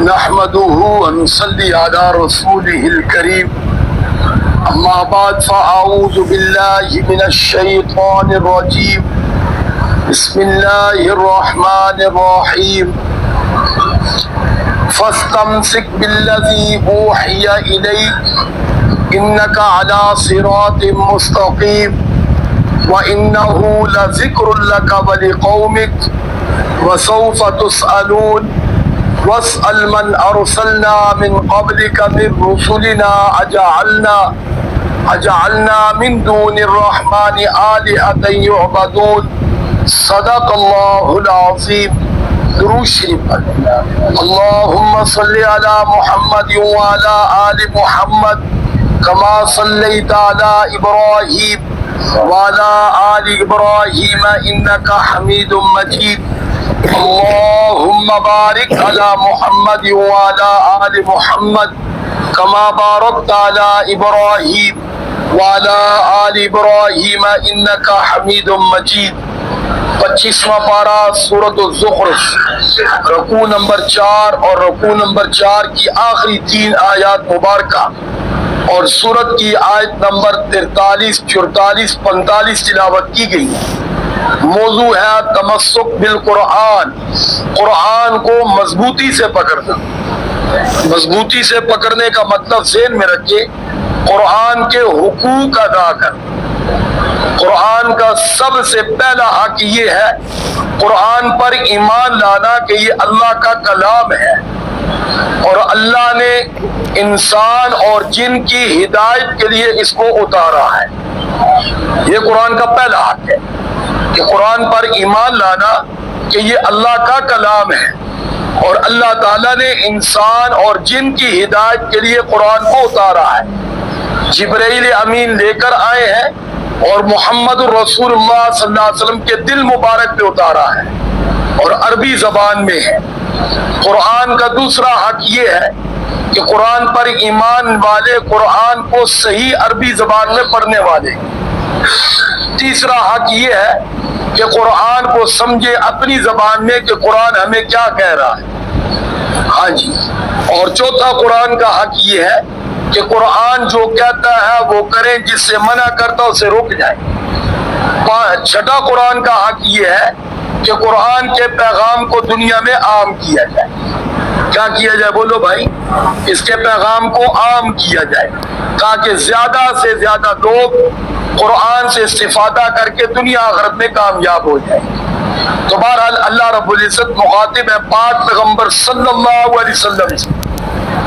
نحمده ونصلي على رسوله الكريم أما بعد فأعوذ بالله من الشيطان الرجيم بسم الله الرحمن الرحيم فاستمسك بالذي أوحي إليك إنك على صراط مستقيم وإنه لذكر لك ولقومك وسوف تسألون واسأل من أرسلنا من قبلك من رسلنا أجعلنا من دون الرحمن آلهة يعبدون صدق الله العظيم. درود شریف اللهم صل على محمد وعلى آل محمد كما صليت على إبراهيم وعلى آل إبراهيم إنك حميد مجيد. اللهم بارك على محمد وعلى آل محمد كما باركت على إبراهيم وعلى آل إبراهيم إنك حميد مجيد. 25واں پارہ سورۃ الزخرف رکوع نمبر 4 اور رکوع نمبر 4 کی آخری 3 آیات مبارکہ اور سورت کی آیت نمبر 43 44 45 تلاوت کی گئی. موضوع ہے تمسک بالقرآن، قرآن کو مضبوطی سے پکڑنا. مضبوطی سے پکڑنے کا مطلب ذہن میں رکھے قرآن کے حقوق ادا کرنا. قرآن کا سب سے پہلا حق یہ ہے قرآن پر ایمان لانا کہ یہ اللہ کا کلام ہے اور اللہ نے انسان اور جن کی ہدایت کے لیے اس کو اتارا ہے. یہ قرآن کا پہلا حق ہے کہ قرآن پر ایمان لانا کہ یہ اللہ کا کلام ہے اور اللہ تعالیٰ نے انسان اور جن کی ہدایت کے لیے قرآن کو اتارا ہے. جبرائیل امین لے کر آئے ہیں اور محمد الرسول اللہ صلی اللہ علیہ وسلم کے دل مبارک پہ اتارا ہے اور عربی زبان میں ہے. قرآن کا دوسرا حق یہ ہے کہ قرآن پر ایمان والے قرآن کو صحیح عربی زبان میں پڑھنے والے. تیسرا حق یہ ہے کہ قرآن کو سمجھے اپنی زبان میں کہ قرآن ہمیں کیا کہہ رہا ہے. ہاں جی. اور چوتھا قرآن کا حق یہ ہے کہ قرآن جو کہتا ہے وہ کریں، جس سے منع کرتا اسے روک جائے. چھٹا قرآن کا حق یہ ہے کہ قرآن کے پیغام کو دنیا میں عام کیا جائے. کیا کیا جائے بولو بھائی؟ اس کے پیغام کو عام کیا جائے تاکہ زیادہ سے زیادہ لوگ قرآن سے استفادہ کر کے دنیا آخرت میں کامیاب ہو جائے. تو بہرحال اللہ رب العزت مخاطب ہے پاک پیغمبر صلی اللہ علیہ وسلم سے.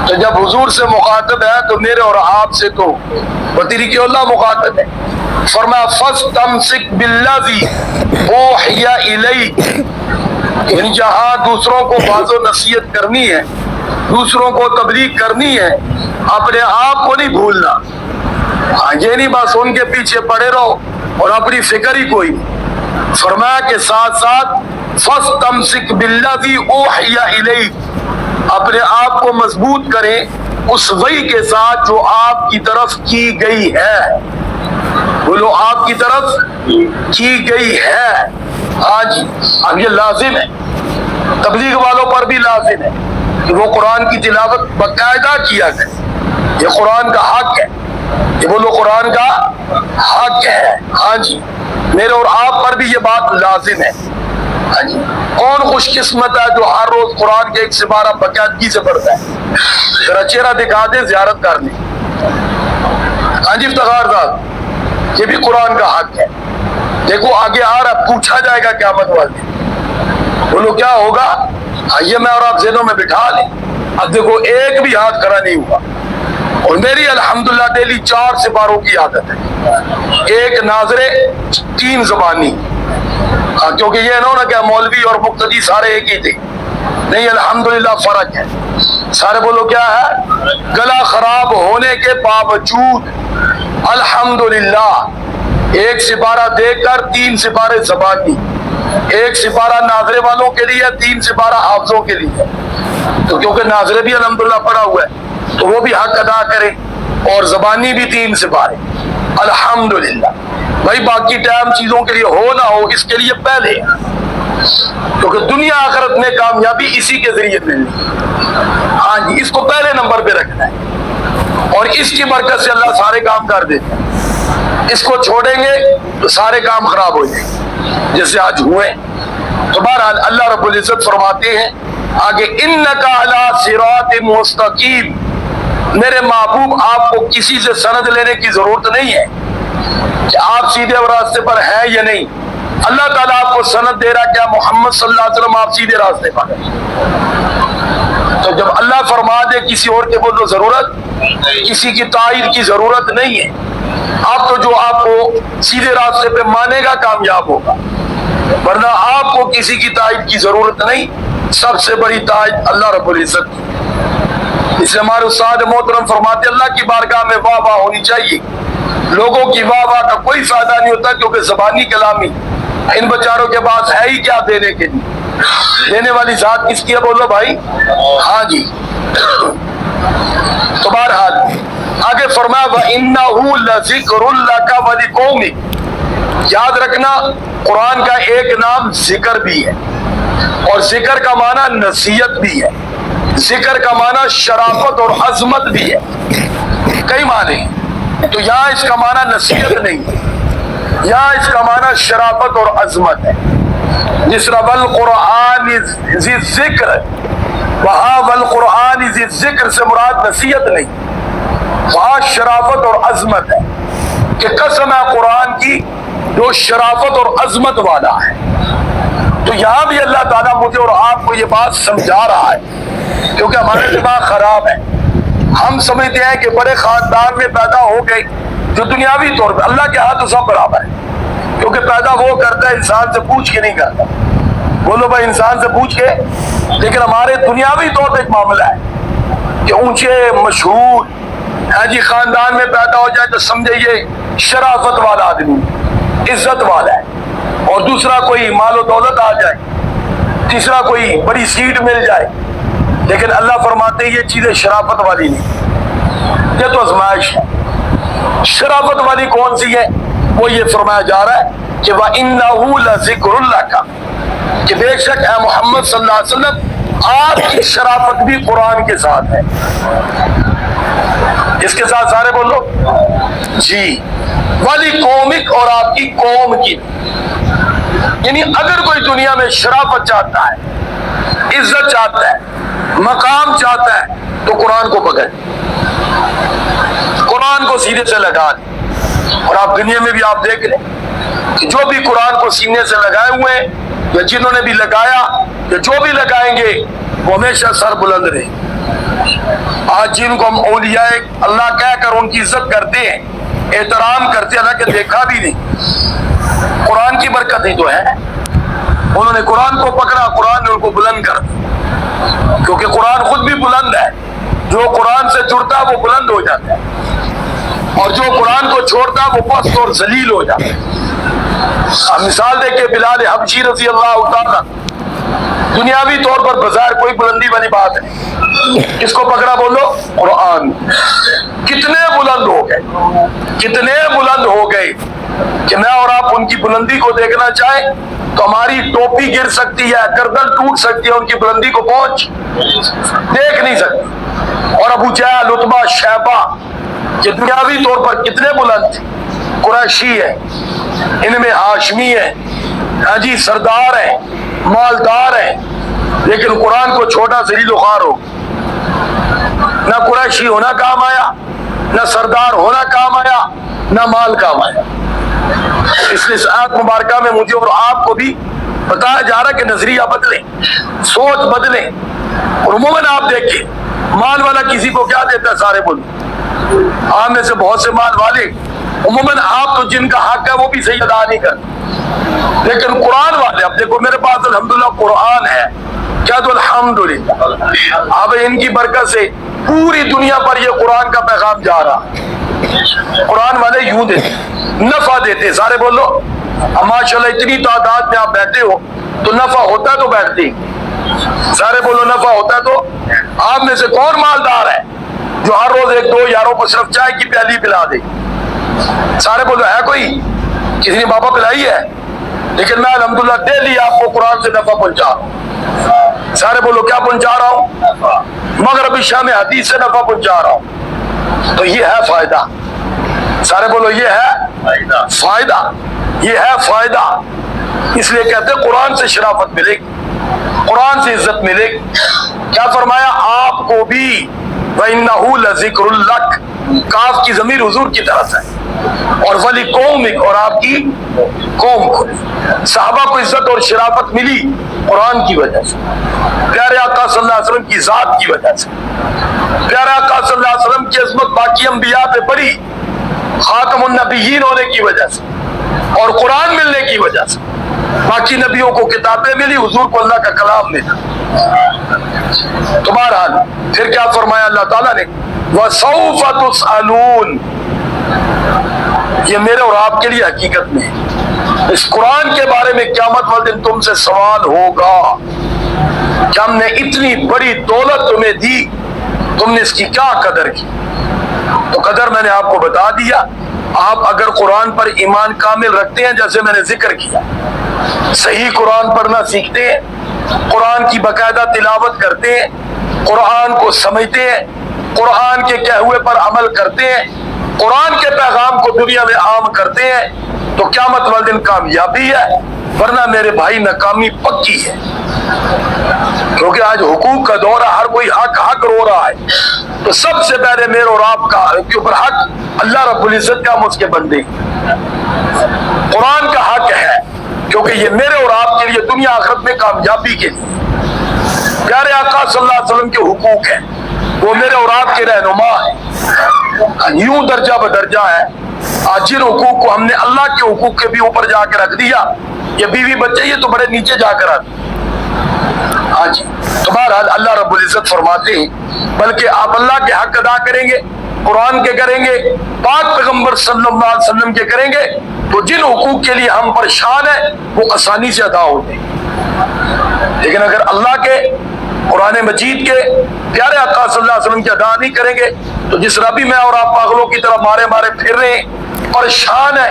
تو جب حضور سے مخاطب ہے تو میرے اور آپ سے تو بطریق اللہ مخاطب ہے. فرمایا فاستمسک بالذی اوحی الیک، یعنی جہاں دوسروں کو باز و نصیحت کرنی ہے، دوسروں کو تبلیغ کرنی ہے، اپنے آپ کو نہیں بھولنا. یہ نہیں بس ان کے پیچھے پڑے رہو اور اپنی فکر ہی کوئی نہیں. فرمایا کہ ساتھ ساتھ فاستمسک بالذی اوحی الیک، اپنے آپ کو مضبوط کریں اس وحی کے ساتھ جو آپ کی طرف کی گئی ہے. بولو آپ کی طرف کی گئی ہے. ہاں جی. اب یہ لازم ہے، تبلیغ والوں پر بھی لازم ہے کہ وہ قرآن کی تلاوت باقاعدہ کیا کرے. یہ قرآن کا حق ہے. یہ بولو قرآن کا حق ہے. ہاں جی. میرے اور آپ پر بھی یہ بات لازم ہے. ہاں جی. کون خوش قسمت ہے جو ہر روز قرآن کے ایک سپارہ باقاعدگی سے پڑھتا ہے؟ ذرا چہرہ دکھا دے، زیارت کر لیں. ہاں جی افتخار صاحب، یہ بھی قرآن کا حق ہے. دیکھو آگے آ رہا، پوچھا جائے گا قیامت والے. بولو کیا ہوگا؟ آئیے میں اور آپ ذہنوں میں بٹھا لیں. اب دیکھو ایک بھی ہاتھ کھڑا نہیں ہوا اور میری الحمدللہ ڈیلی 4 سپاروں کی عادت ہے. ایک ناظر 3 زبانی. کیونکہ یہ نہ ہونا کہ مولوی اور مقتدی سارے ایک ہی تھے. نہیں، الحمدللہ فرق ہے. سارے بولو کیا ہے؟ گلا خراب ہونے کے باوجود الحمدللہ ایک سپارہ دے کر 3 سپارے زبانی، ایک سپارہ ناظرے والوں کے لیے، 3 سپارہ حافظوں کے لیے. تو کیونکہ ناظرے بھی الحمدللہ پڑھا ہوا ہے تو وہ بھی حق ادا کریں اور زبانی بھی 3 سپارے. الحمدللہ. بھائی باقی ٹائم چیزوں کے لیے ہو نہ ہو، اس کے لیے پہلے، کیونکہ دنیا آخرت میں کامیابی اسی کے ذریعے ملنی. اس کو پہلے نمبر پہ رکھنا ہے، اور اس کی برکت سے اللہ سارے کام کر دیتا ہے۔ اس کو چھوڑیں گے تو سارے کام خراب ہو جائیں گے جیسے آج ہوئے۔ تو بہرحال اللہ رب العزت فرماتے ہیں آگے، انک علی صراط مستقیم، میرے محبوب آپ کو کسی سے سند لینے کی ضرورت نہیں ہے کہ آپ سیدھے راستے پر ہیں یا نہیں۔ اللہ تعالیٰ آپ کو سند دے رہا کیا محمد صلی اللہ علیہ وسلم آپ سیدھے راستے پر ہیں۔ تو جب اللہ فرما دے کسی اور کے بولو ضرورت، کسی کی تائید کی ضرورت نہیں ہے۔ آپ تو جو آپ کو سیدھے راستے پہ مانے گا کامیاب ہوگا، ورنہ آپ کو کسی کی تائید کی ضرورت نہیں۔ سب سے بڑی تائید اللہ رب العزت کی۔ اس لیے ہمارے استاد محترم فرماتے اللہ کی بارگاہ میں واہ واہ ہونی چاہیے۔ لوگوں کی واہ واہ کا کوئی فائدہ نہیں ہوتا، کیونکہ زبانی کلامی ان بیچاروں کے پاس ہے ہی کیا دینے کے لیے۔ دینے والی ذات کس کی ہے بولو بھائی؟ ہاں جی۔ تو بہرحال آگے فرمایا وَإِنَّهُ لَذِكْرٌ لَكَ وَلِقَوْمِكَ، یاد رکھنا قرآن کا ایک نام ذکر بھی ہے، اور ذکر کا معنی نصیحت بھی ہے، ذکر کا معنی شرافت اور عظمت بھی ہے، کئی معنی۔ تو یہاں اس کا معنی نصیحت نہیں، یہاں اس کا معنی شرافت اور عظمت ہے۔ جس طرح والقرآن ذی الذکر، وہاں والقرآن ذی الذکر سے مراد نصیحت نہیں، وہاں شرافت اور عظمت ہے کہ قسم ہے قرآن کی جو شرافت اور عظمت والا ہے۔ تو یہاں بھی اللہ تعالیٰ مجھے اور آپ کو یہ بات سمجھا رہا ہے، کیونکہ ہمارے دماغ خراب ہے۔ ہم سمجھتے ہیں کہ بڑے خاندان میں پیدا ہو گئے جو دنیاوی طور پہ، اللہ کے ہاتھ تو سب برابر ہے، کیونکہ پیدا وہ کرتا ہے انسان سے پوچھ کے نہیں کرتا۔ بولو بھائی انسان سے پوچھ کے، لیکن ہمارے دنیاوی طور پہ ایک معاملہ ہے کہ اونچے مشہور جی خاندان میں پیدا ہو جائے تو سمجھے یہ شرافت والا آدمی، عزت والا ہے، اور دوسرا کوئی مال و دولت آ جائے، تیسرا کوئی بڑی سیٹ مل جائے، لیکن اللہ فرماتے ہیں یہ چیزیں شرافت والی نہیں، یہ تو آزمائش ہے۔ شرافت والی کون سی ہے؟ وہ یہ فرمایا جا رہا ہے کہ وَإِنَّهُ لَذِكْرٌ لَكَ، کہ بے شک اے محمد صلی اللہ علیہ وسلم آپ کی شرافت بھی قرآن کے ساتھ ہے۔ اس کے ساتھ سارے بولو جی، والی قومک، اور آپ کی قوم کی، یعنی اگر کوئی دنیا میں شرافت چاہتا ہے، عزت چاہتا ہے، مقام چاہتا ہے، تو قرآن کو پکڑ، قرآن کو سینے سے لگا دیں۔ اور آپ دنیا میں بھی آپ دیکھ لیں کہ جو بھی قرآن کو سینے سے لگائے ہوئے ہیں، یا جنہوں نے بھی لگایا یا جو بھی لگائیں گے، وہ ہمیشہ سر بلند رہے۔ آج جن کو ہم اولیاء اللہ کہہ کر ان کی عزت کرتے ہیں، احترام کرتے ہیں، حالانکہ دیکھا بھی نہیں، قرآن کی برکت ہی تو ہے۔ انہوں نے قرآن کو پکڑا، قرآن نے ان کو بلند کر دیا، کیونکہ قرآن خود بھی بلند ہے۔ جو قرآن سے جڑتا ہے وہ بلند ہو جاتا ہے، اور جو قرآن کو چھوڑتا ہے وہ پست اور ذلیل ہو جاتا ہے۔ مثال دیکھیں بلال حبشی رضی اللہ تعالیٰ، دنیاوی طور پر بظاہر کوئی بلندی والی بات ہے، اس کو پکڑا بولو قرآن، کتنے بلند ہو گئے، کتنے بلند ہو گئے کہ میں اور آپ ان کی بلندی کو دیکھنا چاہیں تو ہماری ٹوپی گر سکتی ہے، گردن ٹوٹ سکتی ہے، ان کی بلندی کو پہنچ دیکھ نہیں سکتی۔ اور ابو جہل، عتبہ، شیبہ یہ دنیاوی طور پر کتنے بلند تھے، قریشی ہے، ان میں ہاشمی ہے، ہاں جی سردار ہیں، مالدار ہیں، لیکن قرآن کو چھوٹا ذلیل و خوار ہو، نہ قریشی ہونا کام آیا، نہ سردار ہونا کام آیا، نہ مال کام آیا۔ اس لیے اس آیت مبارکہ میں مجھے اور آپ کو بھی بتایا جا رہا ہے کہ نظریہ بدلیں، سوچ بدلیں۔ اور عموماً آپ دیکھیں مال والا کسی کو کیا دیتا ہے، سارے بولو، آپ میں سے بہت سے مال والے عموماً آپ تو جن کا حق ہے وہ بھی صحیح ادا نہیں کرتے، لیکن قرآن والے، اب دیکھو میرے پاس الحمدللہ قرآن ہے، کیا تو الحمدللہ، اب ان کی برکت سے پوری دنیا پر یہ قرآن کا پیغام جا رہا۔ قرآن والے یوں دیتے، نفع دیتے، سارے بولو ماشاءاللہ اتنی تعداد میں آپ بیٹھے ہو تو نفع ہوتا ہے تو بیٹھتے ہی، سارے بولو نفع ہوتا ہے تو۔ آپ میں سے کون مالدار ہے جو ہر روز ایک دو یاروں کو صرف چائے کی پیالی پلا دے؟ سارے بولو ہے کوئی؟ کسی نے بابا پلائی ہے؟ لیکن میں الحمدللہ ڈیلی آپ کو قرآن سے نفع پہنچا رہا ہوں، سارے بولو کیا پہنچا رہا ہوں؟ مغرب کوئی شام حدیث سے نفع پہنچا رہا ہوں تو یہ ہے فائدہ. سارے بولو یہ ہے فائدہ, یہ ہے فائدہ. اس لیے کہتے ہیں قرآن سے شرافت ملے گی, قرآن سے عزت ملے گی. کیا فرمایا آپ کو بھی وَإِنَّهُ لَذِكْرٌ لَكَ, کاف کی ضمیر حضور کی طرف ہے, اور وَلِقَوْمِكَ, اور آپ کی قوم کو. صحابہ کو عزت اور شرافت ملی قرآن کی وجہ سے, پیارے آقا صلی اللہ علیہ وسلم کی ذات کی وجہ سے, پیارے آقا صلی اللہ علیہ وسلم کی عظمت باقی انبیاء پہ بڑی, خاتم النبیین ہونے کی وجہ سے اور قرآن ملنے کی وجہ سے. باقی نبیوں کو کتابیں ملی, حضور کو اللہ کا کلام ملا. تو بہرحال پھر کیا فرمایا اللہ تعالیٰ نے, وَسَوْفَ تُسْأَلُونَ, یہ میرے اور آپ کے لیے حقیقت میں اس قرآن کے بارے میں قیامت والے دن تم سے سوال ہوگا کہ ہم نے اتنی بڑی دولت تمہیں دی, تم نے اس کی کیا قدر کی. تو قدر میں نے آپ کو بتا دیا. آپ اگر قرآن پر ایمان کامل رکھتے ہیں, جیسے میں نے ذکر کیا, صحیح قرآن پڑھنا سیکھتے ہیں, قرآن کی باقاعدہ تلاوت کرتے ہیں, قرآن کو سمجھتے ہیں, قرآن کے کہے ہوئے پر عمل کرتے ہیں, قرآن کے پیغام کو دنیا میں عام کرتے ہیں, تو قیامت والے دن کامیابی ہے. ورنہ میرے بھائی ناکامی پکی ہے, کیونکہ آج حقوق کا دور ہے, ہر کوئی حق رو رہا ہے. تو سب سے پہلے میرے اور آپ کا کے اوپر حق اللہ رب العزت کا, اس کے بندے قرآن کا حق ہے, کیونکہ یہ میرے اور آپ کے لیے دنیا آخرت میں کامیابی کے لیے. پیارے آقا صلی اللہ علیہ وسلم کے حقوق ہیں, وہ میرے اور آپ کے رہنما ہیں, یوں درجہ بدرجہ ہے. آج جن حقوق کو ہم نے اللہ کے حقوق کے بھی اوپر جا کے رکھ دیا, یہ بیوی بچے یہ تو بڑے نیچے جا کر آتے. ہاں جی, تو بہرحال اللہ رب العزت فرماتے ہیں بلکہ آپ اللہ کے حق ادا کریں گے, قرآن کے کریں گے, پاک پیغمبر صلی اللہ علیہ وسلم کے کریں گے, تو جن حقوق کے لیے ہم پریشان ہیں وہ آسانی سے ادا ہوتے ہیں. لیکن اگر اللہ کے, قرآن مجید کے, پیارے آقا صلی اللہ علیہ وسلم کے ادا نہیں کریں گے, تو جس ربی میں اور آپ پاگلوں کی طرح مارے مارے پھر رہے ہیں, پریشان ہے,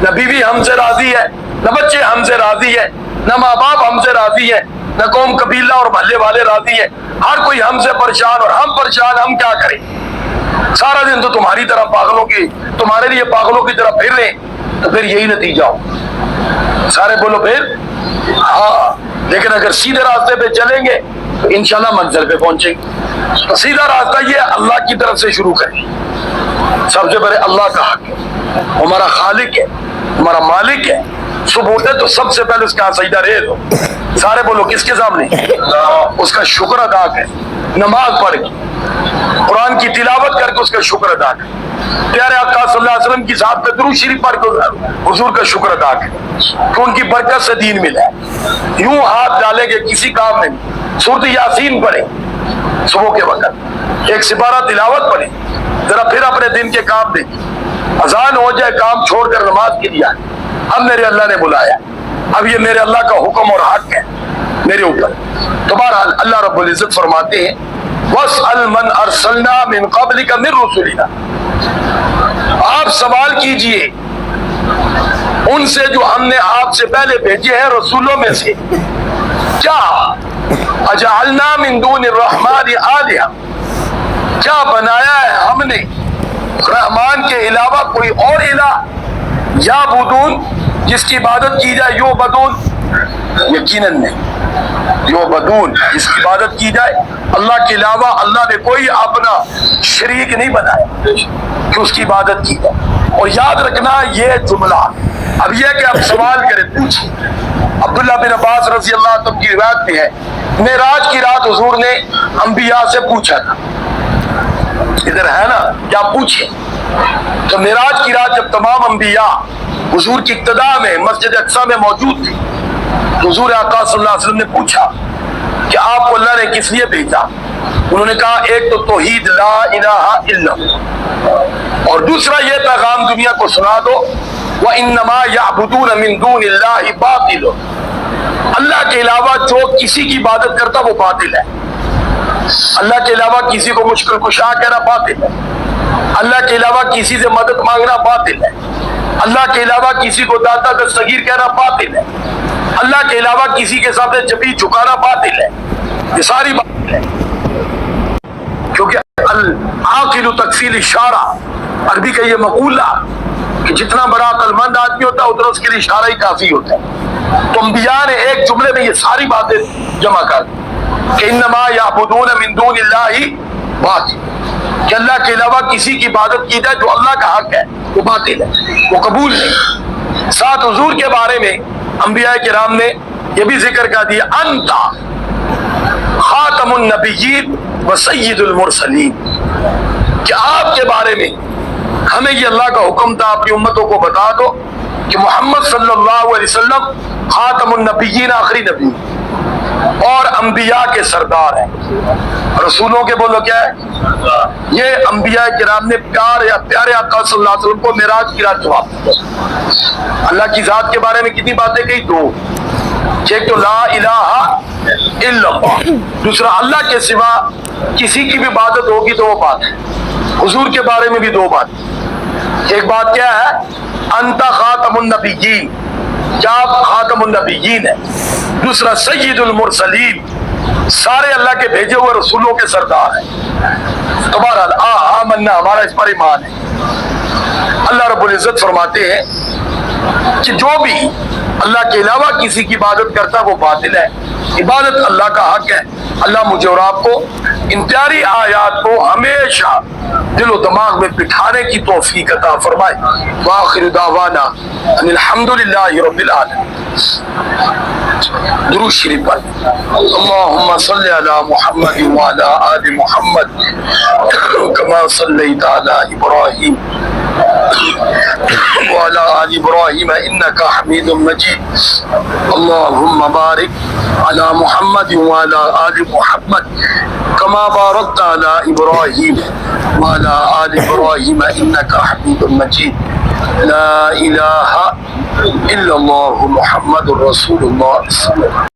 نہ بیوی ہم سے راضی ہے, نہ بچے ہم سے راضی ہے, نہ ماں باپ ہم سے راضی ہے, نہ قوم قبیلہ اور محلے والے راضی ہیں, ہر کوئی ہم سے پریشان, اور ہم پریشان, ہم کیا کریں. سارا دن تو تمہاری طرح پاگلوں کی, تمہارے لیے پاگلوں کی طرح پھر رہے, تو پھر یہی نتیجہ ہو. سارے بولو پھر ہاں. لیکن اگر سیدھے راستے پہ چلیں گے تو انشاءاللہ منزل پہ پہنچیں گے. تو سیدھا راستہ یہ اللہ کی طرف سے شروع کریں. سب سے پہلے اللہ کا حق ہے, ہمارا خالق ہے, ہمارا مالک ہے. صبح اٹھے تو سب سے پہلے اس کا سجدہ ریز ہو. سارے بولو کس کے سامنے, اس کا شکر ادا کریں. نماز پڑھ کے, قرآن کی تلاوت کر کے اس کا شکر ادا کریں. پیارے آقا صلی اللہ علیہ وسلم کی ذات پہ درود شریف پڑھ کے حضور کا شکر ادا کریں کہ ان کی برکت سے دین ملا ہے. یوں ہاتھ ڈالیں گے کسی کام میں, سورۃ یاسین پڑھیں صبح کے وقت, ایک سپارہ تلاوت پڑھیں, ذرا پھر اپنے دن کے کام دیکھیں. اذان ہو جائے کام چھوڑ کر نماز کے لیے آئے. اب میرے اللہ نے بلایا, اب یہ میرے اللہ کا حکم اور حق ہے میرے اوپر. تو بہرحال اللہ رب العزت فرماتے ہیں وَاسْأَلْ مَنْ أَرْسَلْنَا مِنْ قَبْلِكَ مِنْ رُسُلِنَا, آپ سوال کیجئے ان سے جو ہم نے آپ سے پہلے بھیجے ہیں رسولوں میں سے. کیا اجعلنا من دون الرحمن آلہہ, کیا بنایا ہے ہم نے رحمان کے علاوہ کوئی اور الہ, یا بدون, جس کی عبادت کی جائے, یو بدون, یقیناً نہیں, یو بدون, جس کی عبادت کی جائے اللہ کے علاوہ. اللہ نے کوئی اپنا شریک نہیں بنایا کہ اس کی عبادت کی جائے. اور یاد رکھنا یہ جملہ, اب یہ کہ آپ سوال کریں, پوچھیں. عبداللہ بن عباس رضی اللہ عنہ کی روایت میں ہے, معراج کی رات حضور نے انبیاء سے پوچھا تھا, ادھر ہے نا کیا پوچھیں. تو معراج کی رات جب تمام انبیاء حضور کی ابتدا میں مسجد اقصی میں موجود تھے, تو حضور آقا صلی اللہ علیہ وسلم نے پوچھا کہ آپ کو اللہ نے کس لیے بھیجا. انہوں نے کہا ایک تو توحید لا الہ الا اللہ, اور دوسرا یہ پیغام دنیا کو سنا دو وَإِنَّمَا يَعْبُدُونَ مِن دُونِ اللَّهِ بَاطِلٌ, اللہ کے علاوہ جو کسی کی عبادت کرتا وہ باطل ہے. اللہ کے علاوہ کسی کو مشکل کشا کہنا باطل ہے, اللہ کے علاوہ کسی سے مدد مانگنا باطل ہے, اللہ کے علاوہ کسی کو داتا دستگیر کہنا باطل ہے, اللہ کے علاوہ کسی کے سامنے جبین جھکانا باطل ہے. یہ ساری باطل ہے, العاقل تکفی الاشارہ، عربی کا یہ مقولہ کہ جتنا بڑا عقل مند آدمی ہوتا ہے اتنا اس کے لیے اشارہ ہی کافی ہوتا ہے۔ تو انبیاء نے ایک جملے میں یہ ساری باتیں جمع کر دی کہ انما یعبدون من دون اللہ باطل، کہ اللہ کے علاوہ کسی کی عبادت کی جائے جو اللہ کا حق ہے وہ باطل ہے، وہ قبول نہیں۔ ساتھ حضور کے بارے میں انبیاء کرام نے یہ بھی ذکر کر دیا انتا خاتم النبیین و سید المرسلین، کہ آپ کے بارے میں ہمیں یہ اللہ کا حکم تھا اپنی امتوں کو بتا دو کہ محمد صلی اللہ علیہ وسلم خاتم النبیین، آخری نبی اور انبیاء کے سردار ہیں۔ رسولوں کے بولو کیا ہے؟ یہ انبیاء کرام نے پیارے آقا صلی اللہ علیہ وسلم کو معراج کی رات جواب دیا۔ اللہ کی ذات کے بارے میں کتنی باتیں کہی؟ دو، ایک تو لا الہ الا اللہ، دوسرا اللہ کے سوا کسی کی بھی عبادت ہوگی تو وہ بات ہے۔ حضور کے بارے میں بھی دو بات، ایک بات کیا ہے؟ انت خاتم النبیین، کیا آپ خاتم النبیین ہے، دوسرا سید المرسلین، سارے اللہ کے بھیجے ہوئے رسولوں کے سردار ہیں۔ تو بہرحال آمنا، ہمارا اس پر ایمان ہے۔ اللہ رب العزت فرماتے ہیں کہ جو بھی اللہ کے علاوہ کسی کی عبادت کرتا وہ باطل ہے، عبادت اللہ کا حق ہے۔ اللہ مجھے اور آپ کو ان پیاری آیات کو ہمیشہ دل و دماغ میں بٹھانے کی توفیق عطا فرمائے۔ وآخر دعوانا ان الحمدللہ رب العالمین۔ درود شریف پڑھ۔ اللہم صلی علی محمد وعلی آل محمد کما صلیت علی ابراہیم وعلى آل إبراهيم إنك حميد مجيد۔ اللهم بارك على محمد وعلى آل محمد كما باركت على إبراهيم وعلى آل إبراهيم إنك حميد مجيد۔ لا إله إلا الله محمد رسول الله۔